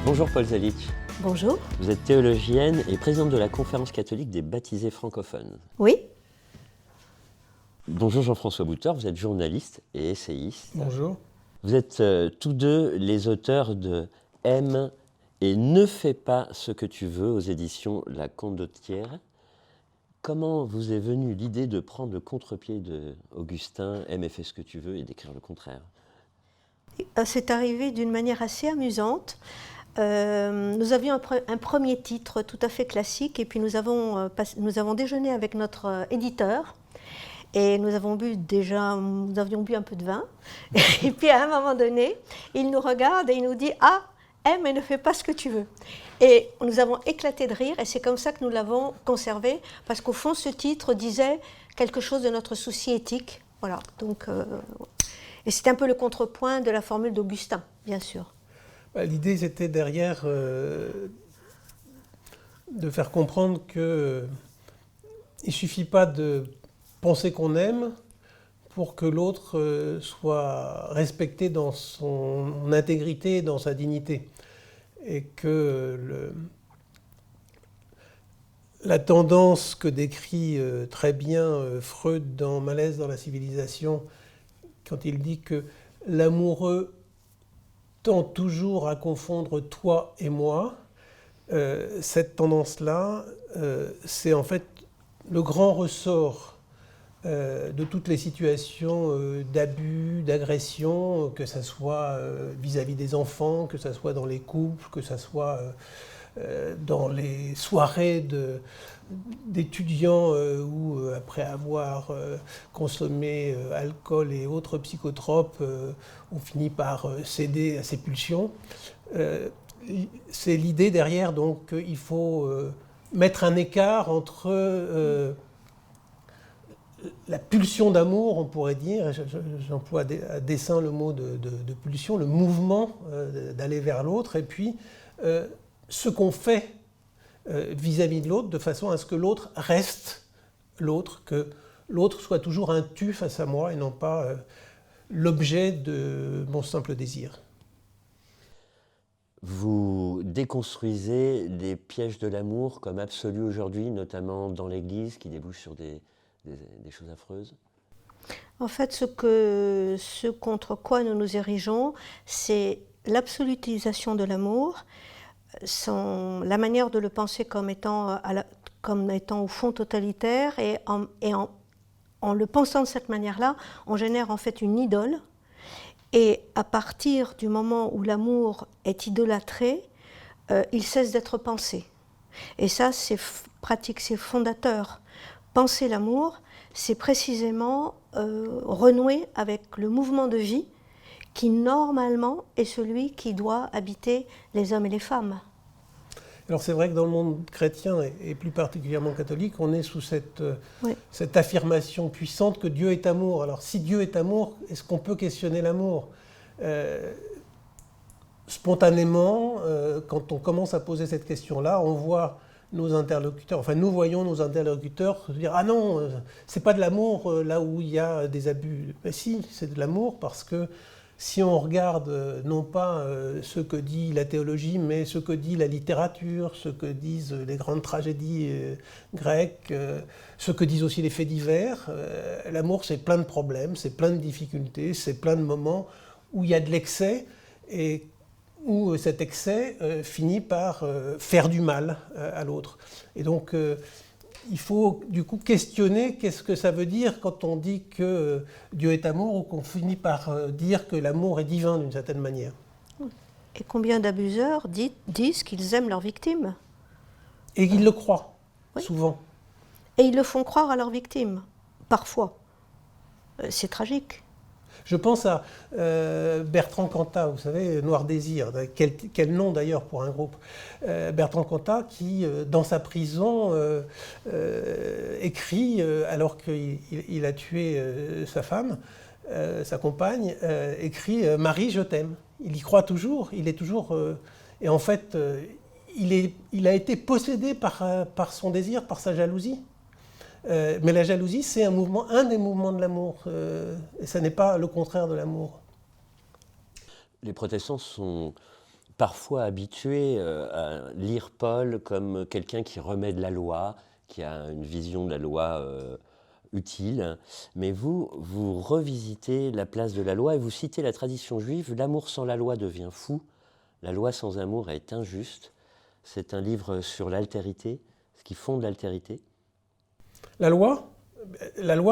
Bonjour Paul Zalic. Bonjour. Vous êtes théologienne et présidente de la Conférence catholique des baptisés francophones. Oui. Bonjour Jean-François Bouteur, vous êtes journaliste et essayiste. Bonjour. Vous êtes tous deux les auteurs de « Aime et ne fais pas ce que tu veux » aux éditions La Condottière. Comment vous est venue l'idée de prendre le contre-pied d'Augustin « Aime et fais ce que tu veux » et d'écrire le contraire? C'est arrivé d'une manière assez amusante. Nous avions un premier titre tout à fait classique et puis nous avons déjeuné avec notre éditeur et nous avions bu un peu de vin. Et puis à un moment donné, il nous regarde et il nous dit « Ah, aime et ne fais pas ce que tu veux ». Et nous avons éclaté de rire et c'est comme ça que nous l'avons conservé parce qu'au fond ce titre disait quelque chose de notre souci éthique. Voilà, donc, et c'est un peu le contrepoint de la formule d'Augustin, bien sûr. L'idée, c'était derrière de faire comprendre qu'il ne suffit pas de penser qu'on aime pour que l'autre soit respecté dans son intégrité et dans sa dignité. Et que la tendance que décrit très bien Freud dans Malaise dans la civilisation, quand il dit que l'amoureux tend toujours à confondre toi et moi, cette tendance-là, c'est en fait le grand ressort de toutes les situations d'abus, d'agression, que ce soit vis-à-vis des enfants, que ce soit dans les couples, que ce soit dans les soirées d'étudiants où, après avoir consommé alcool et autres psychotropes, on finit par céder à ses pulsions. C'est l'idée derrière, donc, qu'il faut mettre un écart entre la pulsion d'amour, on pourrait dire, j'emploie à dessein le mot de pulsion, le mouvement d'aller vers l'autre, et puis ce qu'on fait vis-à-vis de l'autre, de façon à ce que l'autre reste l'autre, que l'autre soit toujours un tu face à moi et non pas l'objet de mon simple désir. Vous déconstruisez les pièges de l'amour comme absolus aujourd'hui, notamment dans l'Église, qui débouchent sur des choses affreuses. En fait, ce contre quoi nous nous érigeons, c'est l'absolutisation de l'amour, la manière de le penser comme étant au fond totalitaire, et en le pensant de cette manière-là, on génère en fait une idole. Et à partir du moment où l'amour est idolâtré, il cesse d'être pensé. Et ça, c'est pratique, c'est fondateur. Penser l'amour, c'est précisément renouer avec le mouvement de vie qui, normalement, est celui qui doit habiter les hommes et les femmes. Alors c'est vrai que dans le monde chrétien, et plus particulièrement catholique, on est sous cette affirmation puissante que Dieu est amour. Alors si Dieu est amour, est-ce qu'on peut questionner l'amour ? Spontanément, quand on commence à poser cette question-là, on voit nos interlocuteurs, enfin nous voyons nos interlocuteurs se dire « Ah non, c'est pas de l'amour là où il y a des abus ». Mais si, c'est de l'amour parce que si on regarde non pas ce que dit la théologie, mais ce que dit la littérature, ce que disent les grandes tragédies grecques, ce que disent aussi les faits divers, l'amour c'est plein de problèmes, c'est plein de difficultés, c'est plein de moments où il y a de l'excès et où cet excès finit par faire du mal à l'autre. Et donc il faut du coup questionner qu'est-ce que ça veut dire quand on dit que Dieu est amour ou qu'on finit par dire que l'amour est divin d'une certaine manière. Et combien d'abuseurs disent qu'ils aiment leurs victimes ? Et ils le croient, oui. Souvent. Et ils le font croire à leurs victimes, parfois. C'est tragique. Je pense à Bertrand Cantat, vous savez, Noir Désir, quel nom d'ailleurs pour un groupe. Bertrand Cantat qui, dans sa prison, écrit, alors qu'il a tué sa femme, sa compagne, écrit « Marie, je t'aime ». Il y croit toujours, il est toujours... et en fait, il a été possédé par son désir, par sa jalousie. Mais la jalousie, c'est un des mouvements de l'amour, et ça n'est pas le contraire de l'amour. Les protestants sont parfois habitué à lire Paul comme quelqu'un qui remet de la loi, qui a une vision de la loi utile, mais vous revisitez la place de la loi et vous citez la tradition juive, l'amour sans la loi devient fou, la loi sans amour est injuste. C'est un livre sur l'altérité, ce qui fonde l'altérité. La loi,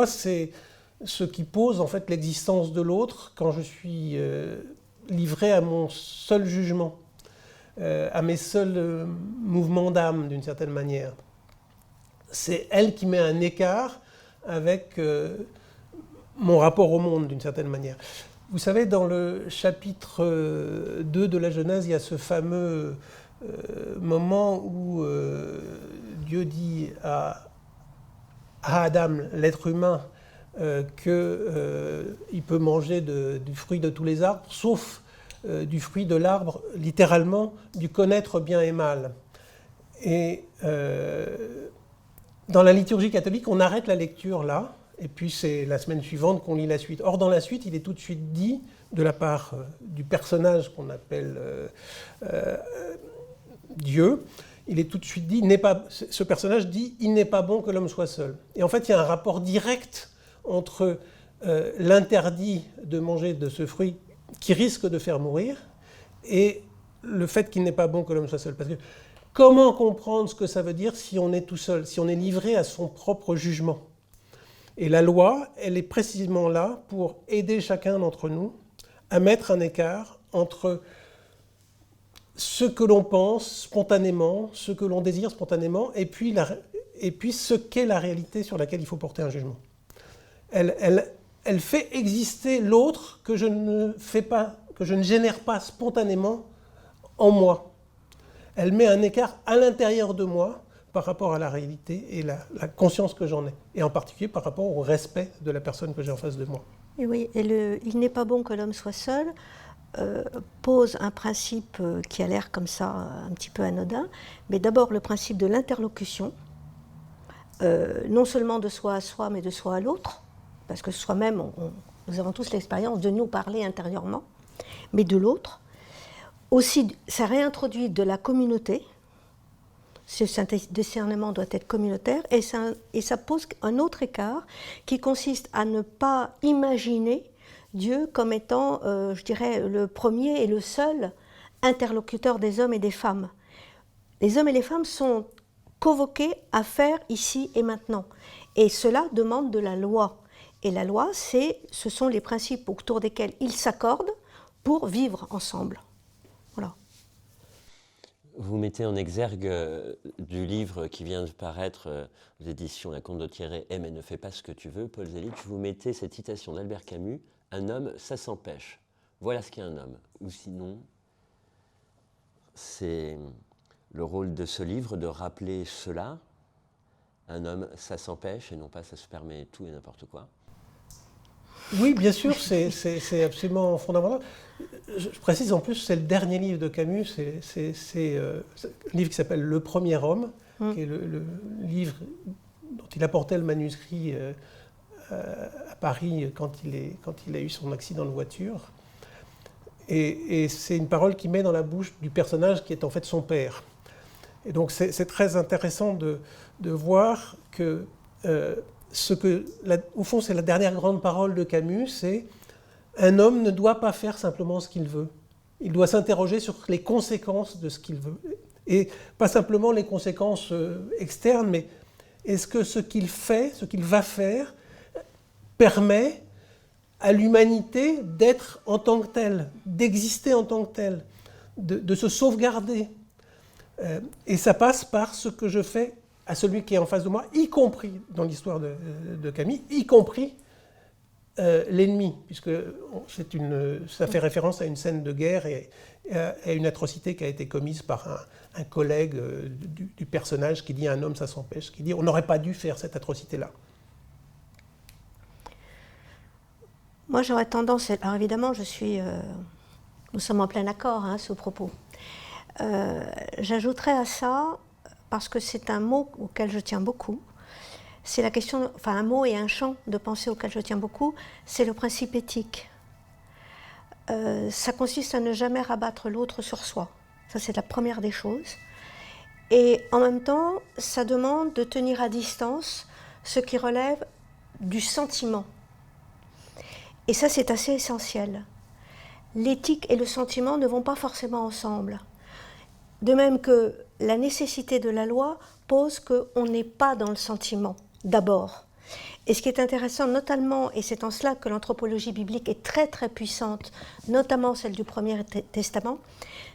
c'est ce qui pose en fait l'existence de l'autre quand je suis livré à mon seul jugement, à mes seuls mouvements d'âme d'une certaine manière. C'est elle qui met un écart avec mon rapport au monde d'une certaine manière. Vous savez, dans le chapitre 2 de la Genèse, il y a ce fameux moment où Dieu dit à Adam, l'être humain, qu'il peut manger du fruit de tous les arbres, sauf du fruit de l'arbre, littéralement, du connaître bien et mal. Et dans la liturgie catholique, on arrête la lecture là, et puis c'est la semaine suivante qu'on lit la suite. Or, dans la suite, il est tout de suite dit, de la part du personnage qu'on appelle Dieu, il est tout de suite dit, ce personnage dit « il n'est pas bon que l'homme soit seul ». Et en fait, il y a un rapport direct entre l'interdit de manger de ce fruit qui risque de faire mourir et le fait qu'il n'est pas bon que l'homme soit seul. Parce que comment comprendre ce que ça veut dire si on est tout seul, si on est livré à son propre jugement? Et la loi, elle est précisément là pour aider chacun d'entre nous à mettre un écart entre ce que l'on pense spontanément, ce que l'on désire spontanément, et puis ce qu'est la réalité sur laquelle il faut porter un jugement. Elle fait exister l'autre que je ne génère pas spontanément en moi. Elle met un écart à l'intérieur de moi par rapport à la réalité et la conscience que j'en ai, et en particulier par rapport au respect de la personne que j'ai en face de moi. Et oui, et il n'est pas bon que l'homme soit seul pose un principe qui a l'air comme ça un petit peu anodin, mais d'abord le principe de l'interlocution, non seulement de soi à soi, mais de soi à l'autre, parce que soi-même, nous avons tous l'expérience de nous parler intérieurement, mais de l'autre. Aussi, ça réintroduit de la communauté. Ce discernement doit être communautaire, et ça pose un autre écart qui consiste à ne pas imaginer Dieu comme étant, je dirais, le premier et le seul interlocuteur des hommes et des femmes. Les hommes et les femmes sont convoqués à faire ici et maintenant. Et cela demande de la loi. Et la loi, ce sont les principes autour desquels ils s'accordent pour vivre ensemble. Voilà. Vous mettez en exergue du livre qui vient de paraître aux éditions La Condottiere, Aime et ne fais pas ce que tu veux, Paul Selig, vous mettez cette citation d'Albert Camus, « Un homme, ça s'empêche. Voilà ce qu'est un homme. » Ou sinon, c'est le rôle de ce livre de rappeler cela. Un homme, ça s'empêche et non pas ça se permet tout et n'importe quoi. Oui, bien sûr, c'est absolument fondamental. Je précise en plus, c'est le dernier livre de Camus, c'est un livre qui s'appelle Le Premier Homme, qui est le livre dont il apportait le manuscrit à Paris quand il a eu son accident de voiture. Et c'est une parole qu'il met dans la bouche du personnage qui est en fait son père. Et donc c'est très intéressant de voir que au fond, c'est la dernière grande parole de Camus, c'est un homme ne doit pas faire simplement ce qu'il veut. Il doit s'interroger sur les conséquences de ce qu'il veut. Et pas simplement les conséquences externes, mais est-ce que ce qu'il fait, ce qu'il va faire, permet à l'humanité d'être en tant que telle, d'exister en tant que telle, de se sauvegarder. Et ça passe par ce que je fais à celui qui est en face de moi, y compris dans l'histoire de Camille, y compris l'ennemi, puisque ça fait référence à une scène de guerre et à une atrocité qui a été commise par un collègue du personnage qui dit « un homme, ça s'empêche », qui dit « on n'aurait pas dû faire cette atrocité-là ». Moi, j'aurais tendance... Alors évidemment, nous sommes en plein accord à ce propos. J'ajouterais à ça, parce que c'est un mot auquel je tiens beaucoup, c'est la question, enfin un mot et un champ de pensée auquel je tiens beaucoup, c'est le principe éthique. Ça consiste à ne jamais rabattre l'autre sur soi. Ça, c'est la première des choses. Et en même temps, ça demande de tenir à distance ce qui relève du sentiment. Et ça, c'est assez essentiel. L'éthique et le sentiment ne vont pas forcément ensemble. De même que la nécessité de la loi pose qu'on n'est pas dans le sentiment, d'abord. Et ce qui est intéressant, notamment, et c'est en cela que l'anthropologie biblique est très très puissante, notamment celle du Premier Testament,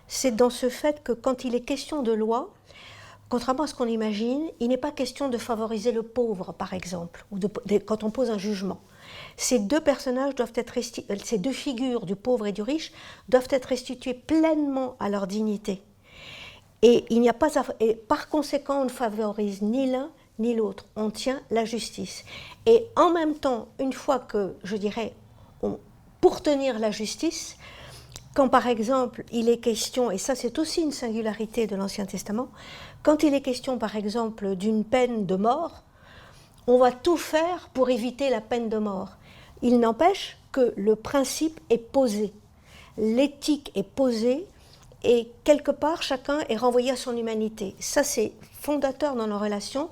c'est dans ce fait que quand il est question de loi, contrairement à ce qu'on imagine, il n'est pas question de favoriser le pauvre, par exemple, ou quand on pose un jugement. Ces deux personnages doivent être ces deux figures du pauvre et du riche doivent être restituées pleinement à leur dignité. Et il n'y a pas et par conséquent, on ne favorise ni l'un ni l'autre. On tient la justice. Et en même temps, une fois que, je dirais, pour tenir la justice, quand par exemple il est question, et ça c'est aussi une singularité de l'Ancien Testament, quand il est question par exemple d'une peine de mort, on va tout faire pour éviter la peine de mort. Il n'empêche que le principe est posé, l'éthique est posée, et quelque part chacun est renvoyé à son humanité. Ça c'est fondateur dans nos relations,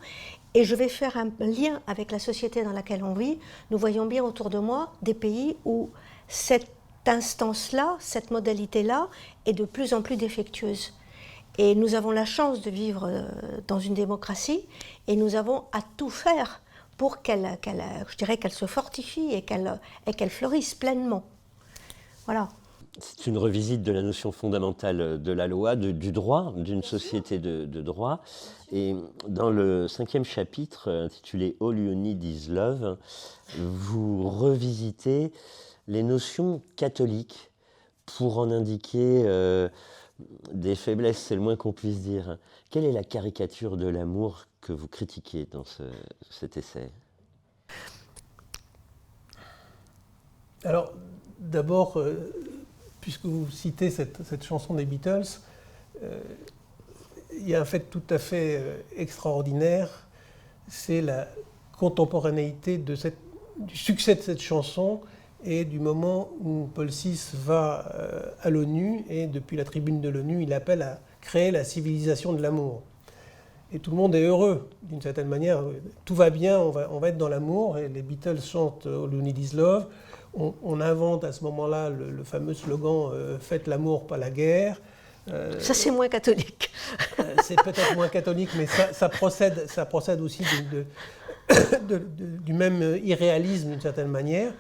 et je vais faire un lien avec la société dans laquelle on vit. Nous voyons bien autour de moi des pays où cette instance-là, cette modalité-là, est de plus en plus défectueuse. Et nous avons la chance de vivre dans une démocratie, et nous avons à tout faire pour qu'elle se fortifie et qu'elle fleurisse pleinement. Voilà. C'est une revisite de la notion fondamentale de la loi, du droit, d'une société de droit. Et dans le 5e chapitre, intitulé All You Need Is Love, vous revisitez les notions catholiques pour en indiquer des faiblesses, c'est le moins qu'on puisse dire. Quelle est la caricature de l'amour que vous critiquez dans cet essai ? Alors, d'abord, puisque vous citez cette chanson des Beatles, il y a un fait tout à fait extraordinaire, c'est la contemporanéité du succès de cette chanson et du moment où Paul VI va à l'ONU, et depuis la tribune de l'ONU, il appelle à créer la civilisation de l'amour. Et tout le monde est heureux, d'une certaine manière. Tout va bien, on va être dans l'amour, et les Beatles chantent All You Need Is Love. On invente à ce moment-là le fameux slogan « Faites l'amour, pas la guerre ». Ça, c'est moins catholique. C'est peut-être moins catholique, mais ça procède aussi du même irréalisme, d'une certaine manière.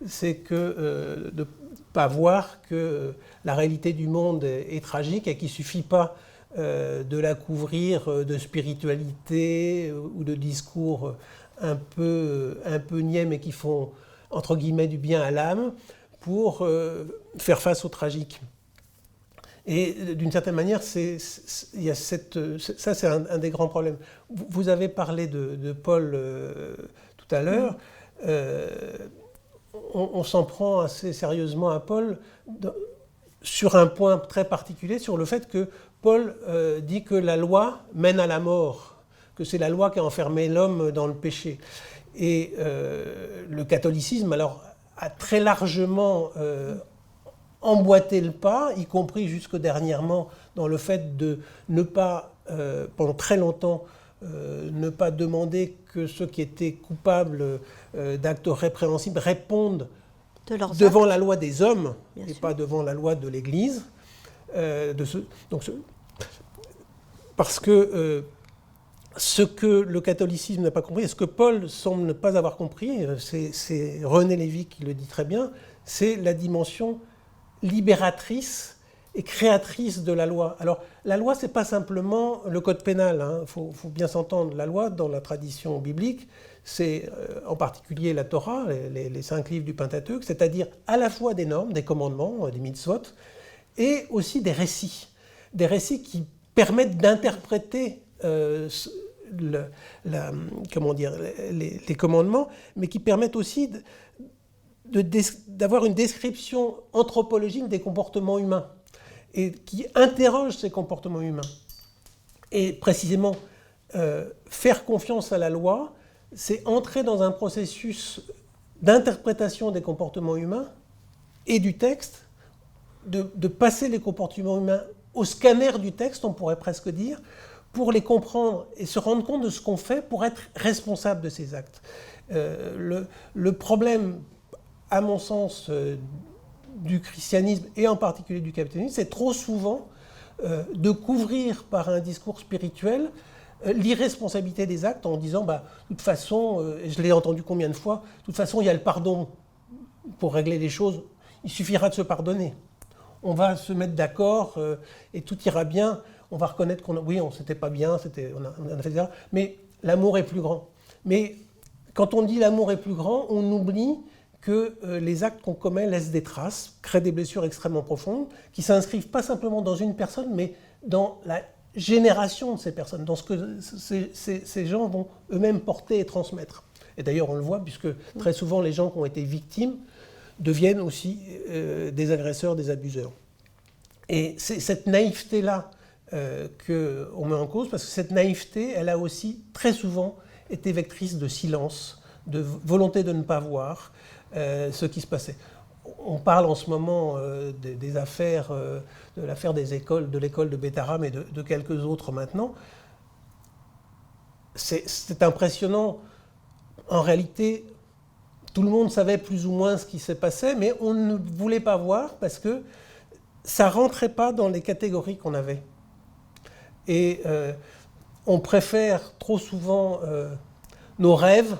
C'est que de ne pas voir que la réalité du monde est tragique et qu'il ne suffit pas de la couvrir de spiritualité ou de discours un peu niais, mais qui font, entre guillemets, du bien à l'âme pour faire face au tragique. Et d'une certaine manière, ça c'est un des grands problèmes. Vous avez parlé de Paul tout à l'heure. On s'en prend assez sérieusement à Paul sur un point très particulier, sur le fait que Paul dit que la loi mène à la mort, que c'est la loi qui a enfermé l'homme dans le péché. Et le catholicisme, alors, a très largement emboîté le pas, y compris jusque dernièrement, dans le fait de ne pas, pendant très longtemps, ne pas demander que ceux qui étaient coupables d'actes répréhensibles répondent devant la loi des hommes, et pas devant la loi de l'Église. Parce que ce que le catholicisme n'a pas compris, et ce que Paul semble ne pas avoir compris, c'est René Lévy qui le dit très bien, c'est la dimension libératrice et créatrice de la loi. Alors, la loi, ce n'est pas simplement le code pénal, hein. Faut bien s'entendre. La loi, dans la tradition biblique, c'est en particulier la Torah, les 5 livres du Pentateuque, c'est-à-dire à la fois des normes, des commandements, des mitzvot, et aussi des récits qui permettent d'interpréter les commandements, mais qui permettent aussi d'avoir une description anthropologique des comportements humains, et qui interroge ces comportements humains. Et précisément, faire confiance à la loi, c'est entrer dans un processus d'interprétation des comportements humains et du texte, de passer les comportements humains au scanner du texte, on pourrait presque dire, pour les comprendre et se rendre compte de ce qu'on fait pour être responsable de ces actes. Le problème, à mon sens, du christianisme et en particulier du capitalisme, c'est trop souvent de couvrir par un discours spirituel l'irresponsabilité des actes en disant de toute façon, je l'ai entendu combien de fois, de toute façon il y a le pardon pour régler les choses, il suffira de se pardonner. On va se mettre d'accord et tout ira bien, on va reconnaître on s'était pas bien, on a fait ça, mais l'amour est plus grand. Mais quand on dit l'amour est plus grand, on oublie que les actes qu'on commet laissent des traces, créent des blessures extrêmement profondes, qui s'inscrivent pas simplement dans une personne, mais dans la génération de ces personnes, dans ce que ces gens vont eux-mêmes porter et transmettre. Et d'ailleurs, on le voit, puisque très souvent, les gens qui ont été victimes deviennent aussi des agresseurs, des abuseurs. Et c'est cette naïveté-là qu'on met en cause, parce que cette naïveté, elle a aussi très souvent été vectrice de silence, de volonté de ne pas voir ce qui se passait. On parle en ce moment des affaires, de l'affaire des écoles, de l'école de Bétarame et de quelques autres maintenant. C'est impressionnant. En réalité, tout le monde savait plus ou moins ce qui se passait, mais on ne voulait pas voir parce que ça ne rentrait pas dans les catégories qu'on avait. Et on préfère trop souvent nos rêves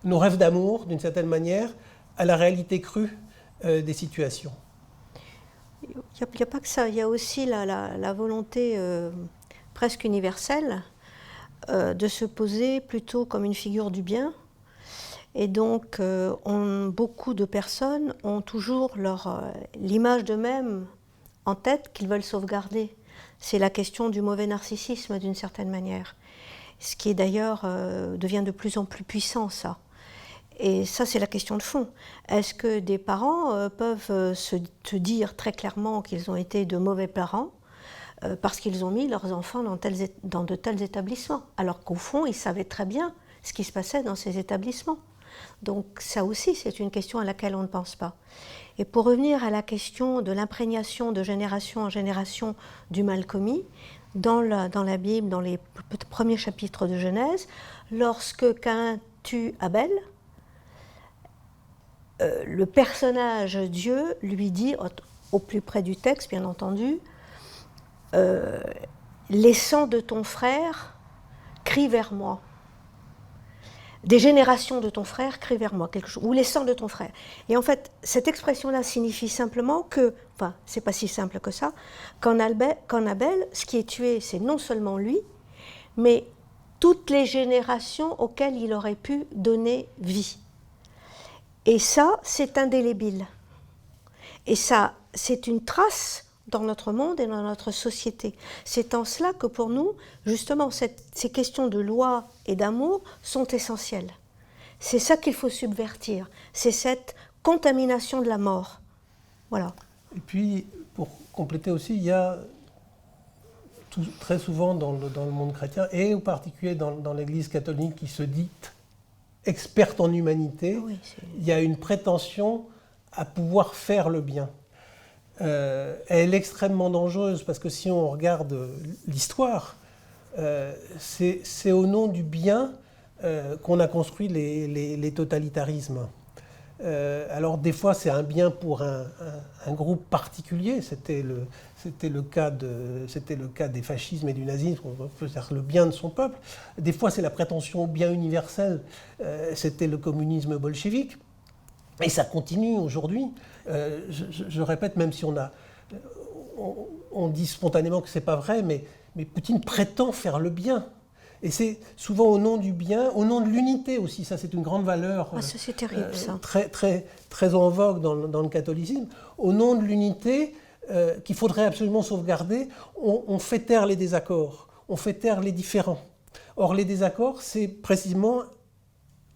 d'amour, d'une certaine manière, à la réalité crue des situations. Il n'y a pas que ça, il y a aussi la volonté presque universelle de se poser plutôt comme une figure du bien. Et donc, beaucoup de personnes ont toujours l'image d'eux-mêmes en tête qu'ils veulent sauvegarder. C'est la question du mauvais narcissisme, d'une certaine manière. Ce qui, d'ailleurs, devient de plus en plus puissant, ça. Et ça, c'est la question de fond. Est-ce que des parents peuvent se dire très clairement qu'ils ont été de mauvais parents parce qu'ils ont mis leurs enfants dans de tels établissements, alors qu'au fond, ils savaient très bien ce qui se passait dans ces établissements. Donc ça aussi, c'est une question à laquelle on ne pense pas. Et pour revenir à la question de l'imprégnation de génération en génération du mal commis, dans la Bible, dans les premiers chapitres de Genèse, lorsque Caïn tue Abel, le personnage Dieu lui dit, au plus près du texte bien entendu, les sangs de ton frère crient vers moi. Des générations de ton frère crient vers moi, quelque chose, ou les sangs de ton frère. Et en fait, cette expression-là signifie simplement que, enfin, c'est pas si simple que ça, qu'en Abel, ce qui est tué, c'est non seulement lui, mais toutes les générations auxquelles il aurait pu donner vie. Et ça, c'est indélébile. Et ça, c'est une trace dans notre monde et dans notre société. C'est en cela que pour nous, justement, ces questions de loi et d'amour sont essentielles. C'est ça qu'il faut subvertir. C'est cette contamination de la mort. Voilà. Et puis, pour compléter aussi, il y a très souvent dans le monde chrétien, et en particulier dans l'Église catholique qui se dit experte en humanité, oui, il y a une prétention à pouvoir faire le bien. Elle est extrêmement dangereuse parce que si on regarde l'histoire, c'est au nom du bien qu'on a construit les totalitarismes. Alors des fois c'est un bien pour un groupe particulier, c'était le cas des fascismes et du nazisme, on peut dire le bien de son peuple. Des fois c'est la prétention au bien universel, c'était le communisme bolchevique. Et ça continue aujourd'hui. Je répète, même si on dit spontanément que ce n'est pas vrai, mais Poutine prétend faire le bien. Et c'est souvent au nom du bien, au nom de l'unité aussi. Ça, c'est une grande valeur ça, c'est terrible, ça. très en vogue dans le catholicisme. Au nom de l'unité qu'il faudrait absolument sauvegarder, on fait taire les désaccords, on fait taire les différends. Or, les désaccords, c'est précisément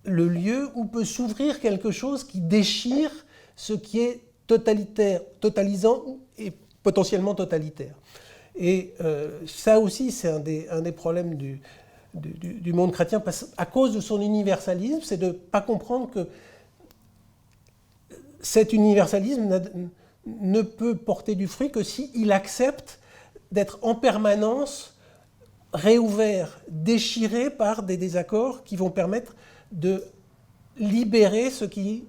le lieu où peut s'ouvrir quelque chose qui déchire ce qui est totalitaire, totalisant et potentiellement totalitaire. Et ça aussi, c'est un des problèmes du monde chrétien, parce à cause de son universalisme, c'est de ne pas comprendre que cet universalisme ne peut porter du fruit que s'il accepte d'être en permanence réouvert, déchiré par des désaccords qui vont permettre de libérer ce qui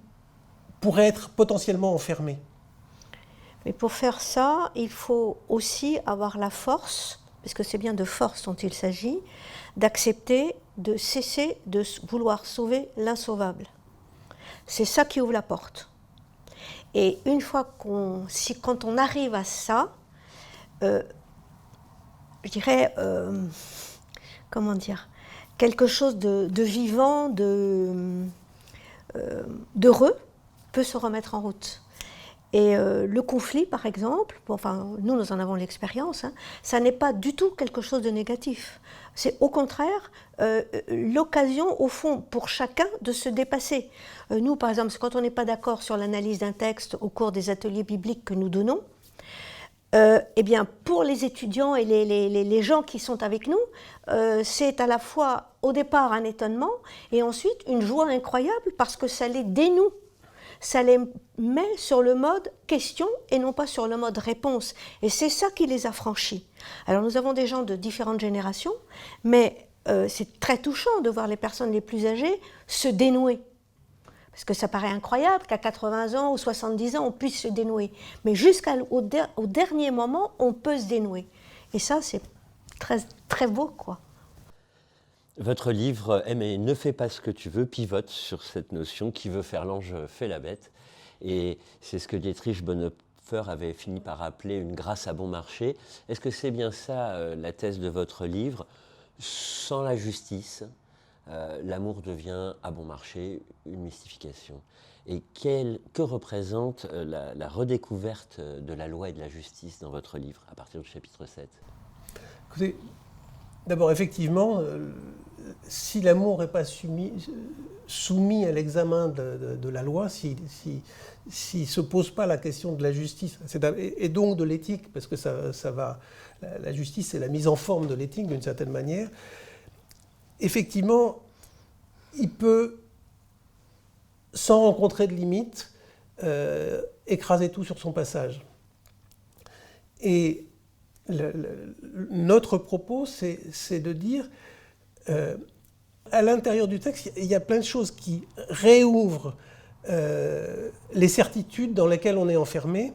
pourrait être potentiellement enfermé. Mais pour faire ça, il faut aussi avoir la force, parce que c'est bien de force dont il s'agit, d'accepter de cesser de vouloir sauver l'insauvable. C'est ça qui ouvre la porte. Et une fois quand on arrive à ça, je dirais, comment dire, quelque chose de vivant, d'heureux peut se remettre en route. Et le conflit, par exemple, enfin, nous en avons l'expérience, hein, ça n'est pas du tout quelque chose de négatif. C'est au contraire l'occasion, au fond, pour chacun de se dépasser. Nous, par exemple, quand on n'est pas d'accord sur l'analyse d'un texte au cours des ateliers bibliques que nous donnons, eh bien, pour les étudiants et les gens qui sont avec nous, c'est à la fois au départ un étonnement et ensuite une joie incroyable parce que ça les dénoue. Ça les met sur le mode question et non pas sur le mode réponse. Et c'est ça qui les affranchit. Alors nous avons des gens de différentes générations, mais c'est très touchant de voir les personnes les plus âgées se dénouer. Parce que ça paraît incroyable qu'à 80 ans ou 70 ans, on puisse se dénouer. Mais jusqu'au dernier moment, on peut se dénouer. Et ça, c'est très, très beau, quoi. Votre livre « Aime et ne fais pas ce que tu veux » pivote sur cette notion « qui veut faire l'ange fait la bête ». Et c'est ce que Dietrich Bonhoeffer avait fini par appeler une grâce à bon marché. Est-ce que c'est bien ça la thèse de votre livre? Sans la justice, l'amour devient à bon marché une mystification. Et que représente la redécouverte de la loi et de la justice dans votre livre, à partir du chapitre 7? Écoutez, d'abord, effectivement, si l'amour n'est pas soumis à l'examen de la loi, s'il ne se pose pas la question de la justice, et donc de l'éthique, parce que ça va, la justice, c'est la mise en forme de l'éthique d'une certaine manière, effectivement, il peut, sans rencontrer de limites, écraser tout sur son passage. Et notre propos, c'est de dire, à l'intérieur du texte, il y a plein de choses qui réouvrent les certitudes dans lesquelles on est enfermé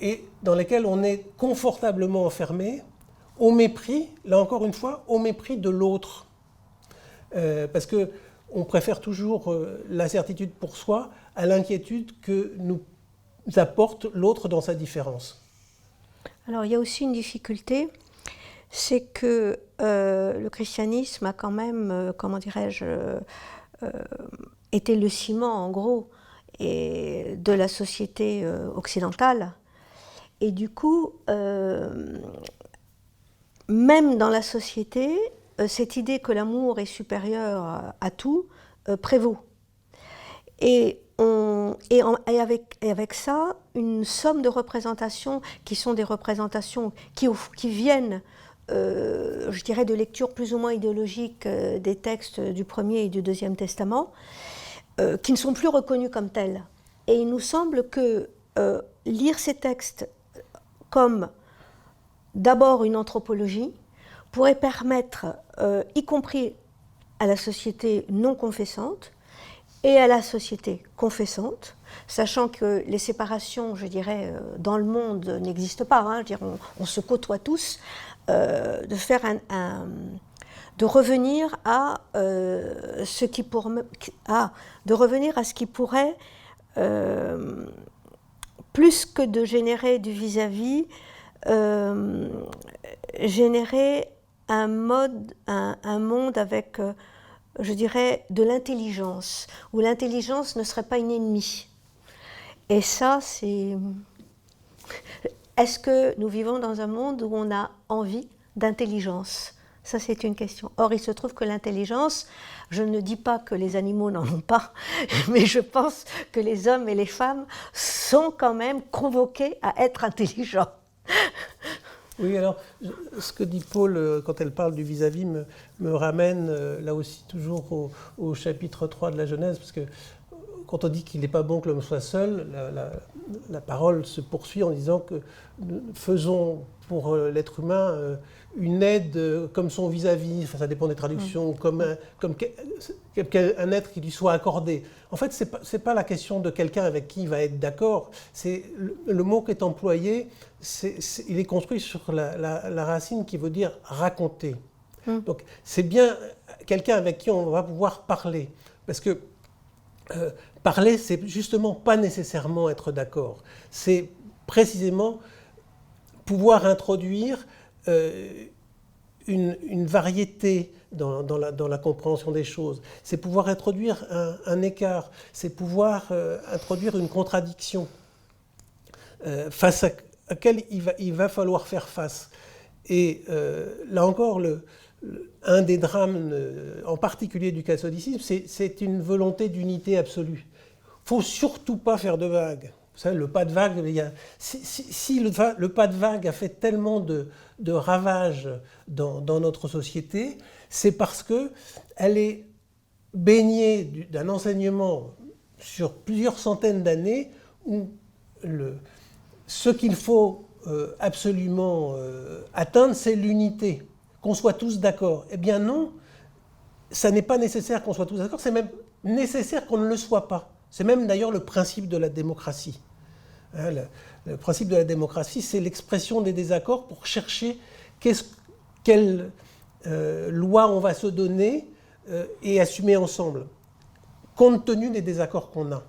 et dans lesquelles on est confortablement enfermé, au mépris, là encore une fois, au mépris de l'autre. Parce qu'on préfère toujours la certitude pour soi à l'inquiétude que nous apporte l'autre dans sa différence. Alors il y a aussi une difficulté, c'est que le christianisme a quand même, comment dirais-je, été le ciment en gros de la société occidentale. Et du coup, même dans la société, cette idée que l'amour est supérieur à tout prévaut. Et avec ça, une somme de représentations qui sont des représentations qui viennent, je dirais, de lectures plus ou moins idéologiques des textes du Premier et du Deuxième Testament, qui ne sont plus reconnus comme tels. Et il nous semble que lire ces textes comme d'abord une anthropologie pourrait permettre, y compris à la société non confessante, et à la société confessante, sachant que les séparations, je dirais, dans le monde n'existent pas, hein, je veux dire, on se côtoie tous, de faire de revenir à ce qui pourrait, plus que de générer du vis-à-vis, générer un monde avec je dirais, de l'intelligence, où l'intelligence ne serait pas une ennemie. Et ça, c'est... Est-ce que nous vivons dans un monde où on a envie d'intelligence? Ça, c'est une question. Or, il se trouve que l'intelligence, je ne dis pas que les animaux n'en ont pas, mais je pense que les hommes et les femmes sont quand même convoqués à être intelligents. Oui, alors, ce que dit Paul quand elle parle du vis-à-vis me ramène là aussi toujours au chapitre 3 de la Genèse, parce que quand on dit qu'il n'est pas bon que l'homme soit seul, la parole se poursuit en disant que nous faisons pour l'être humain une aide comme son vis-à-vis, enfin, ça dépend des traductions, comme un être qui lui soit accordé. En fait, c'est pas la question de quelqu'un avec qui il va être d'accord, c'est le mot qui est employé, il est construit sur la racine qui veut dire raconter. Donc c'est bien quelqu'un avec qui on va pouvoir parler, parce que parler, c'est justement pas nécessairement être d'accord, c'est précisément pouvoir introduire une variété dans la compréhension des choses. C'est pouvoir introduire un écart, c'est pouvoir introduire une contradiction face à laquelle il va falloir faire face. Et là encore, un des drames, en particulier du catholicisme, c'est une volonté d'unité absolue. Il ne faut surtout pas faire de vagues. Vous savez, le pas de vague, si le pas de vague a fait tellement de ravages dans notre société, c'est parce qu'elle est baignée d'un enseignement sur plusieurs centaines d'années où ce qu'il faut absolument atteindre, c'est l'unité, qu'on soit tous d'accord. Eh bien non, ça n'est pas nécessaire qu'on soit tous d'accord, c'est même nécessaire qu'on ne le soit pas. C'est même d'ailleurs le principe de la démocratie. Le principe de la démocratie, c'est l'expression des désaccords pour chercher quelle loi on va se donner et assumer ensemble, compte tenu des désaccords qu'on a.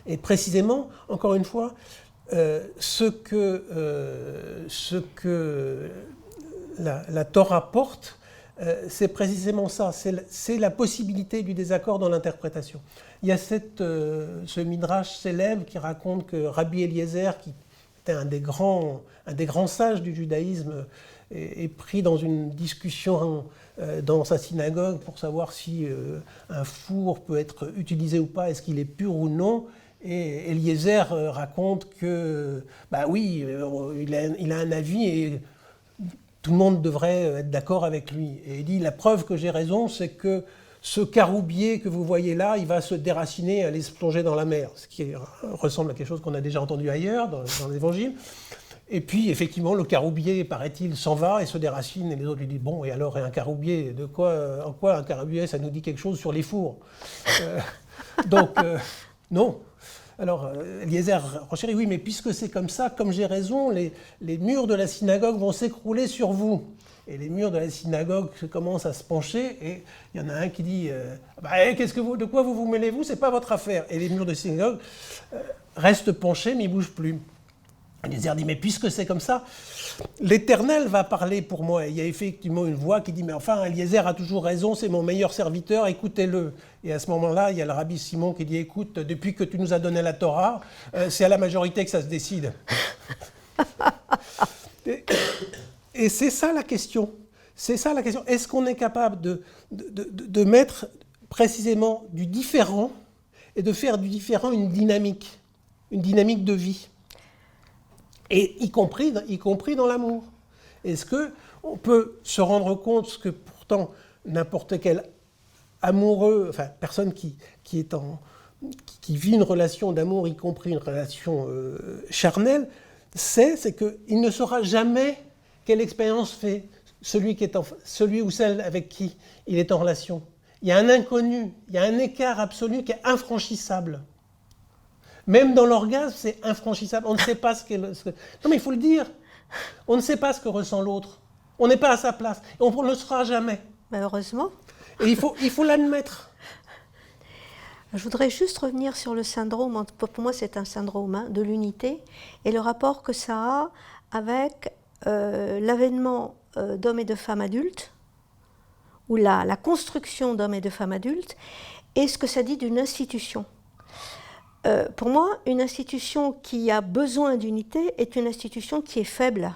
Et précisément, encore une fois, ce que la Torah porte, c'est précisément ça, c'est la possibilité du désaccord dans l'interprétation. Il y a ce midrash célèbre qui raconte que Rabbi Eliezer, qui était un des grands sages du judaïsme, est pris dans une discussion dans sa synagogue pour savoir si un four peut être utilisé ou pas, est-ce qu'il est pur ou non. Et Eliezer raconte que, bah oui, il a un avis et tout le monde devrait être d'accord avec lui. Et il dit, la preuve que j'ai raison, c'est que ce caroubier que vous voyez là, il va se déraciner et aller se plonger dans la mer, ce qui ressemble à quelque chose qu'on a déjà entendu ailleurs dans l'Évangile. Et puis, effectivement, le caroubier, paraît-il, s'en va et se déracine, et les autres lui disent, bon, et alors, et un caroubier, en quoi un caroubier, ça nous dit quelque chose sur les fours donc, non. Alors, Eliezer renchérit, oui, mais puisque c'est comme ça, comme j'ai raison, les murs de la synagogue vont s'écrouler sur vous. Et les murs de la synagogue commencent à se pencher, et il y en a un qui dit de quoi vous mêlez-vous, c'est pas votre affaire. Et les murs de la synagogue restent penchés, mais ils ne bougent plus. Eliezer dit, mais puisque c'est comme ça, l'Éternel va parler pour moi. Et il y a effectivement une voix qui dit, mais enfin, Eliezer a toujours raison, c'est mon meilleur serviteur, écoutez-le. Et à ce moment-là, il y a le rabbi Simon qui dit, écoute, depuis que tu nous as donné la Torah, c'est à la majorité que ça se décide. Et c'est ça la question. C'est ça la question. Est-ce qu'on est capable de mettre précisément du différent et de faire du différent une dynamique de vie, et y compris dans l'amour. Est-ce qu'on peut se rendre compte que pourtant n'importe quel amoureux, enfin personne qui vit une relation d'amour, y compris une relation charnelle, c'est qu'il ne saura jamais quelle expérience fait celui ou celle avec qui il est en relation. Il y a un inconnu, il y a un écart absolu qui est infranchissable. Même dans l'orgasme, c'est infranchissable. On ne sait pas Non, mais il faut le dire. On ne sait pas ce que ressent l'autre. On n'est pas à sa place. Et on ne le sera jamais. Mais heureusement. Et il faut l'admettre. Je voudrais juste revenir sur le syndrome. Pour moi, c'est un syndrome de l'unité et le rapport que ça a avec l'avènement d'hommes et de femmes adultes, ou la construction d'hommes et de femmes adultes, et ce que ça dit d'une institution. Pour moi, une institution qui a besoin d'unité est une institution qui est faible.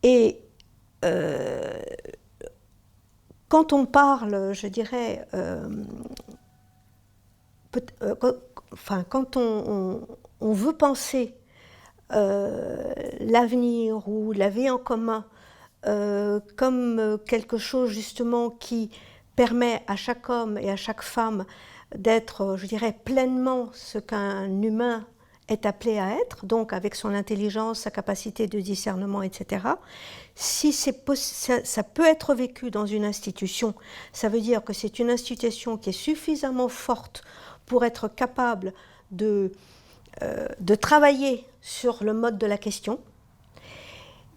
Et quand on parle, je dirais, quand on veut penser l'avenir ou la vie en commun comme quelque chose justement qui permet à chaque homme et à chaque femme d'être, je dirais, pleinement ce qu'un humain est appelé à être, donc avec son intelligence, sa capacité de discernement, etc. Si ça peut être vécu dans une institution, ça veut dire que c'est une institution qui est suffisamment forte pour être capable de travailler sur le mode de la question.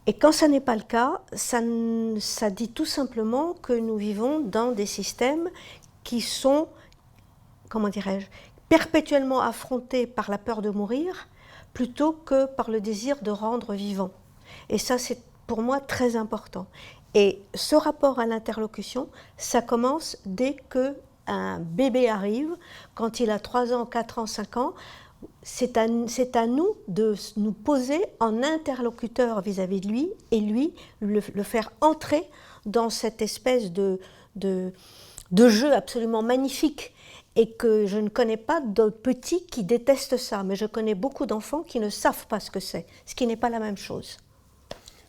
Et quand ça n'est pas le cas, ça dit tout simplement que nous vivons dans des systèmes qui sont, comment dirais-je, perpétuellement affrontés par la peur de mourir plutôt que par le désir de rendre vivant. Et ça, c'est pour moi très important. Et ce rapport à l'interlocution, ça commence dès qu'un bébé arrive, quand il a 3 ans, 4 ans, 5 ans. C'est à nous de nous poser en interlocuteur vis-à-vis de lui et lui le faire entrer dans cette espèce de jeu absolument magnifique. Et que je ne connais pas de petits qui détestent ça, mais je connais beaucoup d'enfants qui ne savent pas ce que c'est, ce qui n'est pas la même chose.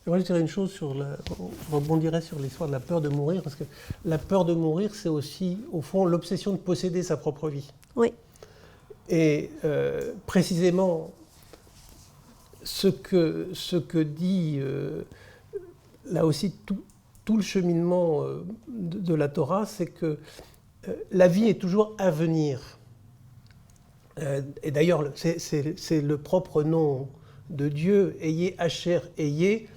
Moi, je dirais une chose je rebondirais sur l'histoire de la peur de mourir, parce que la peur de mourir, c'est aussi, au fond, l'obsession de posséder sa propre vie. Oui. Et précisément, ce que dit, là aussi, tout le cheminement de la Torah, c'est que la vie est toujours à venir. Et d'ailleurs, c'est le propre nom de Dieu, Ayez, Asher, Ayez.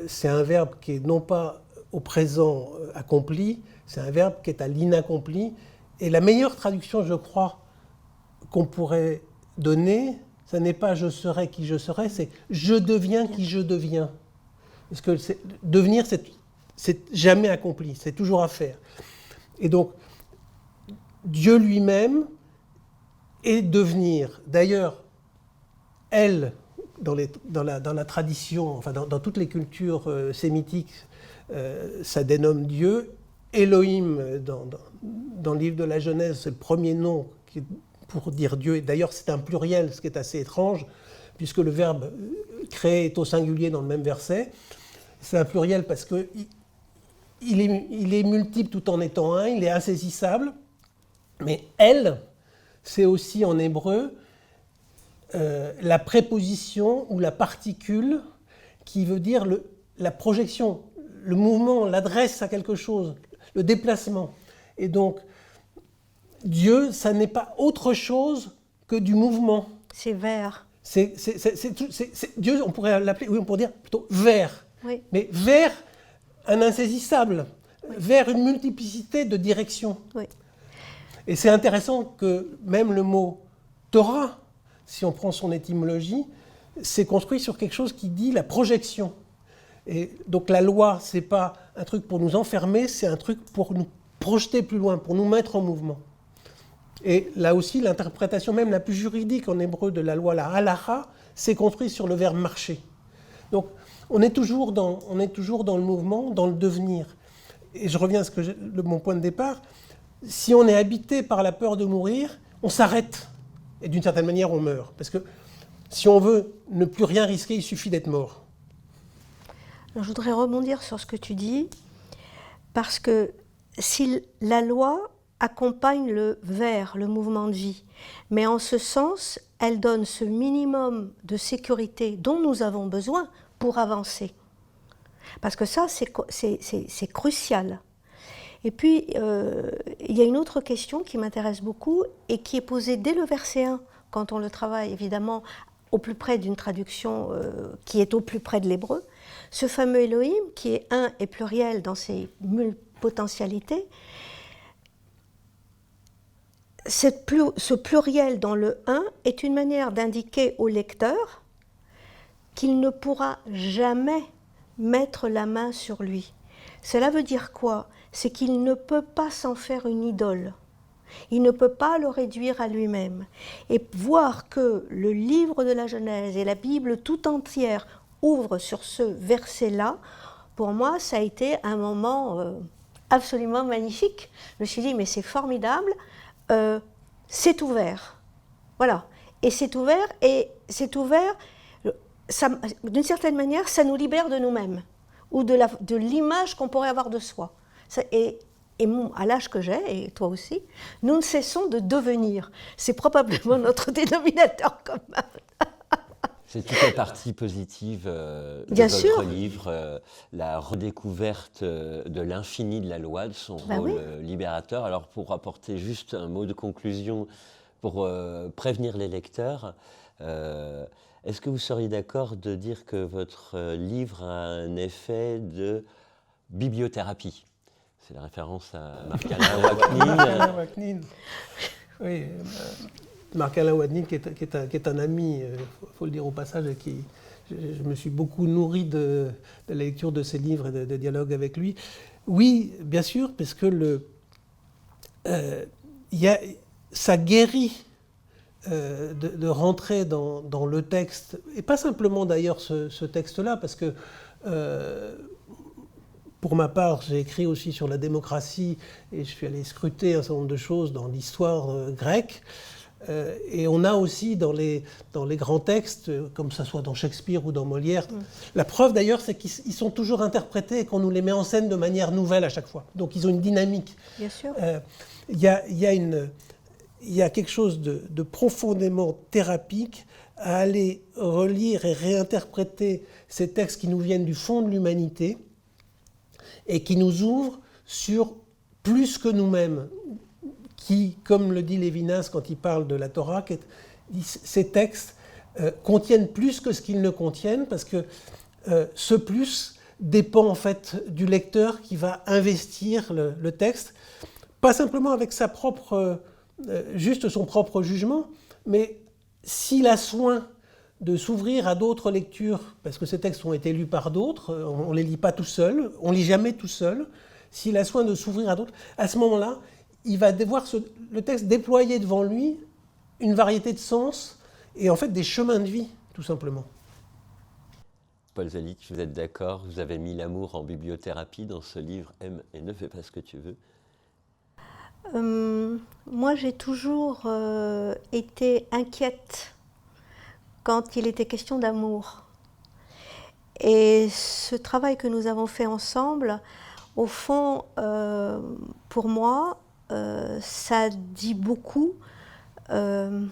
C'est un verbe qui est non pas au présent accompli, c'est un verbe qui est à l'inaccompli. Et la meilleure traduction, je crois, qu'on pourrait donner, ce n'est pas « je serai qui je serai », c'est « je deviens qui je deviens ». Parce que devenir, c'est jamais accompli, c'est toujours à faire. Et donc, Dieu lui-même est devenir. D'ailleurs, elle, dans la tradition, enfin dans toutes les cultures sémitiques, ça dénomme Dieu. Elohim, dans le livre de la Genèse, c'est le premier nom pour dire Dieu. Et d'ailleurs, c'est un pluriel, ce qui est assez étrange, puisque le verbe créer est au singulier dans le même verset. C'est un pluriel parce que il est multiple tout en étant un, il est insaisissable. Mais elle, c'est aussi en hébreu la préposition ou la particule qui veut dire la projection, le mouvement, l'adresse à quelque chose, le déplacement. Et donc, Dieu, ça n'est pas autre chose que du mouvement. C'est vers. Dieu, on pourrait l'appeler, oui, on pourrait dire plutôt vers. Oui. Mais vers un insaisissable, oui. Vers une multiplicité de directions. Oui. Et c'est intéressant que même le mot Torah, si on prend son étymologie, c'est construit sur quelque chose qui dit la projection. Et donc la loi, ce n'est pas un truc pour nous enfermer, c'est un truc pour nous projeter plus loin, pour nous mettre en mouvement. Et là aussi, l'interprétation même la plus juridique en hébreu de la loi, la halacha, c'est construit sur le verbe marcher. Donc on est toujours dans le mouvement, dans le devenir. Et je reviens à mon point de départ. Si on est habité par la peur de mourir, on s'arrête. Et d'une certaine manière, on meurt. Parce que si on veut ne plus rien risquer, il suffit d'être mort. Alors, je voudrais rebondir sur ce que tu dis, parce que si la loi accompagne le vers, le mouvement de vie, mais en ce sens, elle donne ce minimum de sécurité dont nous avons besoin pour avancer. Parce que ça, c'est crucial. Et puis, il y a une autre question qui m'intéresse beaucoup et qui est posée dès le verset 1, quand on le travaille évidemment au plus près d'une traduction qui est au plus près de l'hébreu. Ce fameux Elohim, qui est un et pluriel dans ses potentialités, ce pluriel dans le un est une manière d'indiquer au lecteur qu'il ne pourra jamais mettre la main sur lui. Cela veut dire quoi ? C'est qu'il ne peut pas s'en faire une idole. Il ne peut pas le réduire à lui-même. Et voir que le livre de la Genèse et la Bible tout entière ouvrent sur ce verset-là, pour moi, ça a été un moment absolument magnifique. Je me suis dit, mais c'est formidable, c'est ouvert. Voilà. Et c'est ouvert, d'une certaine manière, ça nous libère de nous-mêmes, ou de l'image qu'on pourrait avoir de soi. Et et à l'âge que j'ai, et toi aussi, nous ne cessons de devenir. C'est probablement notre dénominateur commun. C'est toute la partie positive de Bien votre sûr. livre, la redécouverte de l'infini de la loi, de son Ben rôle oui. libérateur. Alors pour apporter juste un mot de conclusion, pour prévenir les lecteurs, est-ce que vous seriez d'accord de dire que votre livre a un effet de bibliothérapie? C'est la référence à Marc-Alain Waknin. Marc-Alain Waknin. Oui, Marc-Alain Waknin qui est un ami, il faut le dire au passage, et je me suis beaucoup nourri de la lecture de ses livres et de dialogues avec lui. Oui, bien sûr, parce que ça guérit de rentrer dans le texte, et pas simplement d'ailleurs ce texte-là, parce que pour ma part, j'ai écrit aussi sur la démocratie et je suis allé scruter un certain nombre de choses dans l'histoire grecque. Et on a aussi dans les grands textes, comme ça soit dans Shakespeare ou dans Molière, la preuve d'ailleurs c'est qu'ils sont toujours interprétés et qu'on nous les met en scène de manière nouvelle à chaque fois. Donc ils ont une dynamique. Bien sûr. Il y a quelque chose de profondément thérapique à aller relire et réinterpréter ces textes qui nous viennent du fond de l'humanité et qui nous ouvrent sur plus que nous-mêmes, qui, comme le dit Lévinas quand il parle de la Torah, ces textes contiennent plus que ce qu'ils ne contiennent, parce que ce plus dépend en fait du lecteur qui va investir le texte, pas simplement avec juste son propre jugement, mais s'il a soin de s'ouvrir à d'autres lectures, parce que ces textes ont été lus par d'autres, on ne les lit pas tout seul, on ne lit jamais tout seul, s'il a soin de s'ouvrir à d'autres, à ce moment-là, il va devoir le texte déployer devant lui une variété de sens et en fait des chemins de vie, tout simplement. Paul Zalic, vous êtes d'accord? Vous avez mis l'amour en bibliothérapie dans ce livre « Aime et ne fais pas ce que tu veux ». Moi, j'ai toujours été inquiète quand il était question d'amour. Et ce travail que nous avons fait ensemble, au fond, pour moi, ça dit beaucoup de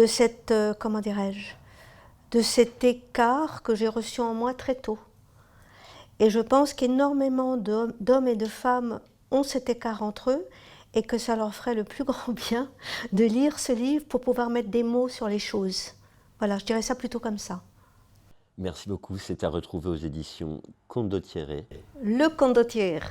cette, comment dirais-je, de cet écart que j'ai reçu en moi très tôt. Et je pense qu'énormément d'hommes et de femmes ont cet écart entre eux et que ça leur ferait le plus grand bien de lire ce livre pour pouvoir mettre des mots sur les choses. Voilà, je dirais ça plutôt comme ça. Merci beaucoup, c'est à retrouver aux éditions Condottiere. Le condottiere.